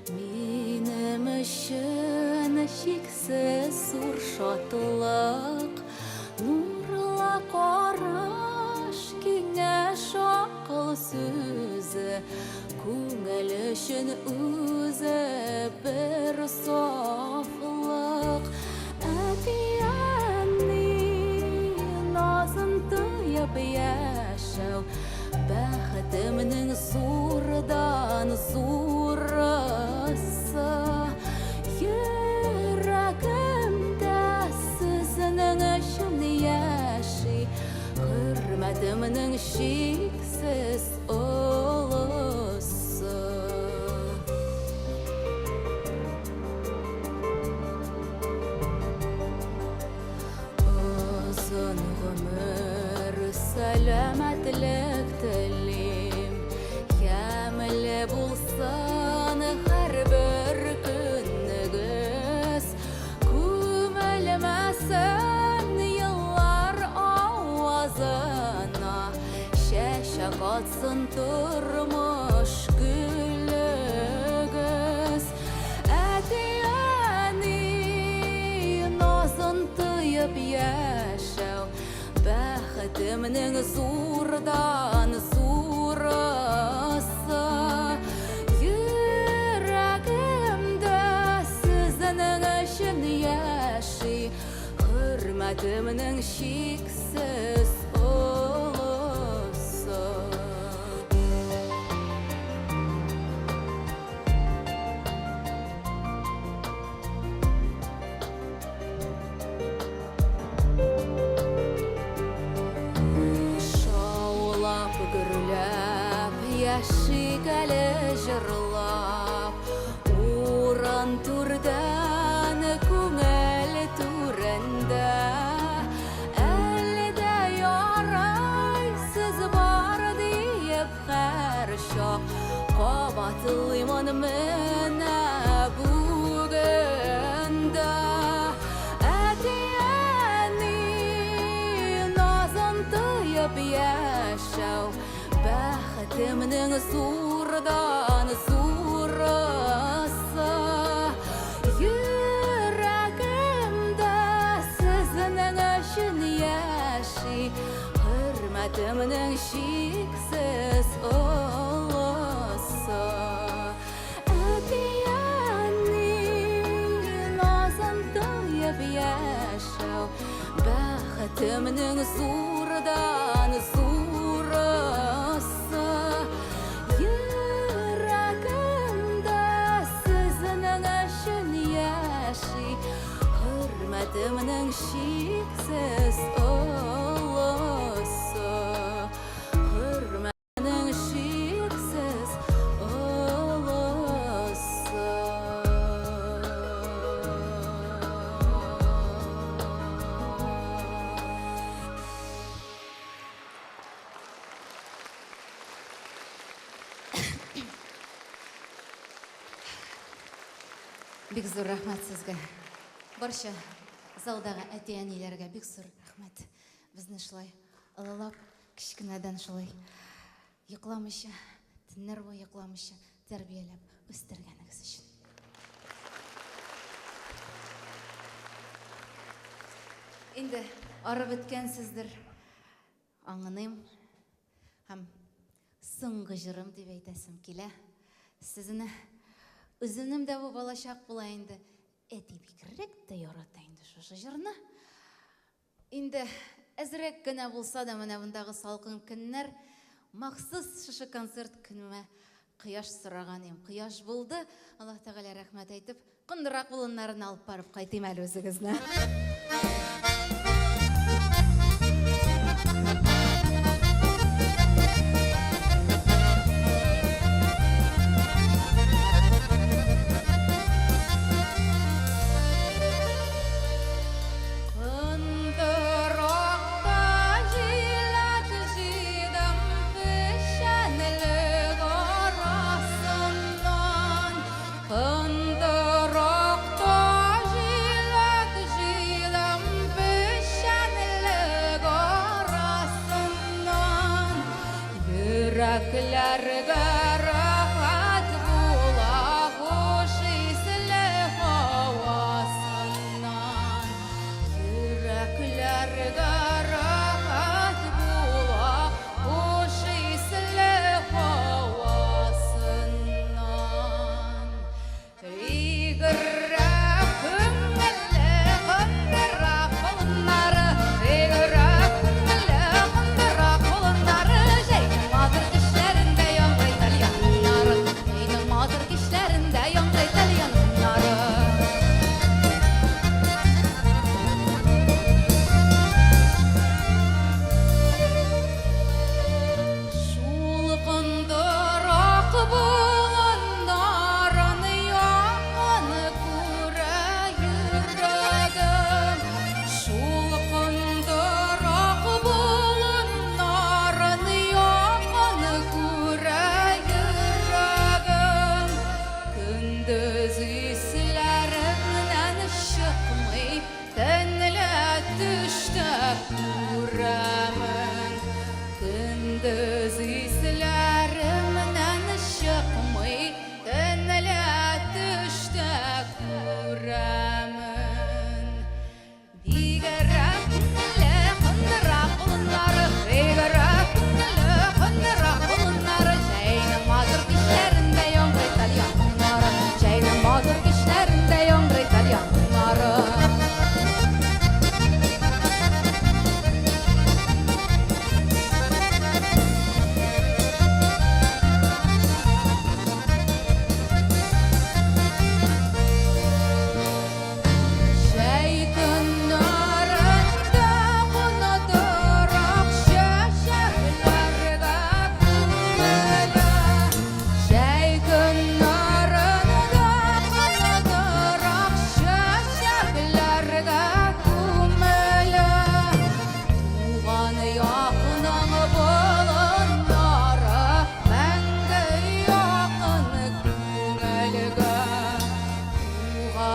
Speaker 8: Минем өчен чиксез зур шатлык, нурлы караш, киңәш акыл сүзе, күңел өчен үзе бер сафлык. Әти-әни бәхетімнің зурдан зурысы Йөрәгемдә сезнең өчен яши Хөрмәтемнең шиксез олысы Uzun ömür selametlek dilim Yəmli bulsan hər bir gününüz Күмелмәсен yıllar avazına Şəşə qatsın turmuş gülügüz Ətiyəni nazın tıyıb yaşav Бәхетімнің зурдан зурысы Йөрәгемдә сезнең өчен яши Хөрмәтемнең шиксез олысы Шаулап гөрләп яшигәле җырлап Урын түрдән күңел түрендә Әлдә ярай сез бар диеп һәр чак Кабатлыймын менә бүген дә Әтиәни назын тыйып яшәү Бәхетемнең зурдан зурысы Йөрәгемдә сезнең өчен яши Хөрмәтемнең шиксез олысы Әтиәни назын тыйып яшәү Бәхетемнең зурдан зурысы Йөрәгемдә сезнең өчен яши Хөрмәтемнең шиксез олысы Хөрмәтемнең шиксез олысы
Speaker 2: Бик зур рәхмәт сезгә. Барча залдагы әти-әниләргә бик зур рәхмәт. Безне шулай ылылап, кичкенәдән шулай йокламыйча, төннәр буе йокламыйча тәрбияләп үстергәнегез өчен. Инде арып беткәнсездер. Аңлыйм һәм соңгы җырым дип әйтәсем килә. Сезне үземнең дә бу балачак була инде. Әти бигрәк тә ярата инде шушы җырны. Инде әзрәк кенә булса да менә бундагы салкын көннәр махсус шушы концерт көнемә кояш сораган идем. Кояш булды. Аллаһ Тәгалә рәхмәт әйтеп, кындырак булыннарын алып барып кайтыйм әле үзегезне.
Speaker 8: Yüreklerge rahat bula hoş isle havasından Yüreklerge rahat bula hoş isle havasından İgirrak kümmelle kındırak bunları İgirrak kümmelle kındırak bunları Şey madır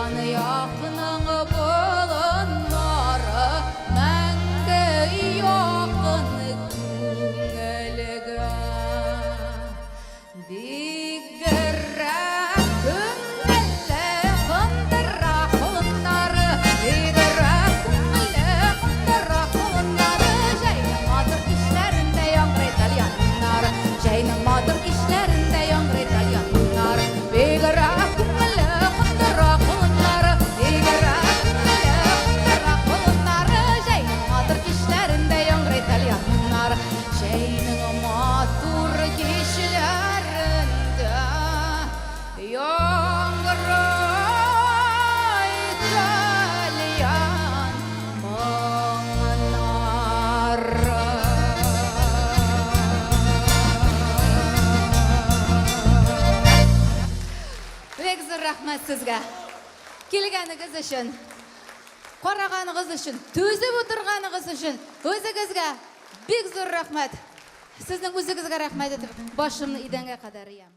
Speaker 8: жан яқының болынлары мәңгі яқын күңілге бигірәк күңілі қындырақ құлынлары бигірәк күңілі қындырақ құлынлары жайның матыр кешлерінде яңғыр итальянлары жайның матыр кешлерінде яңғыр итальянлары бигірәк күңілі қындырақ құлынлары бигірәк күңілі қындырақ құлынлары жайның матыр кешлерінде яңғыр итальянлары жайның матур кешлерінде яңғыр итальян маңнары. Бек зор рахмет сізге. Келгеніңіз үшін, қарағаныңыз үшін, төзіп отырғаныңыз үшін өзіңізге бек зор рахмет. Сіздің өзіңізге рахмет етіп, башымны иденге қадар иям.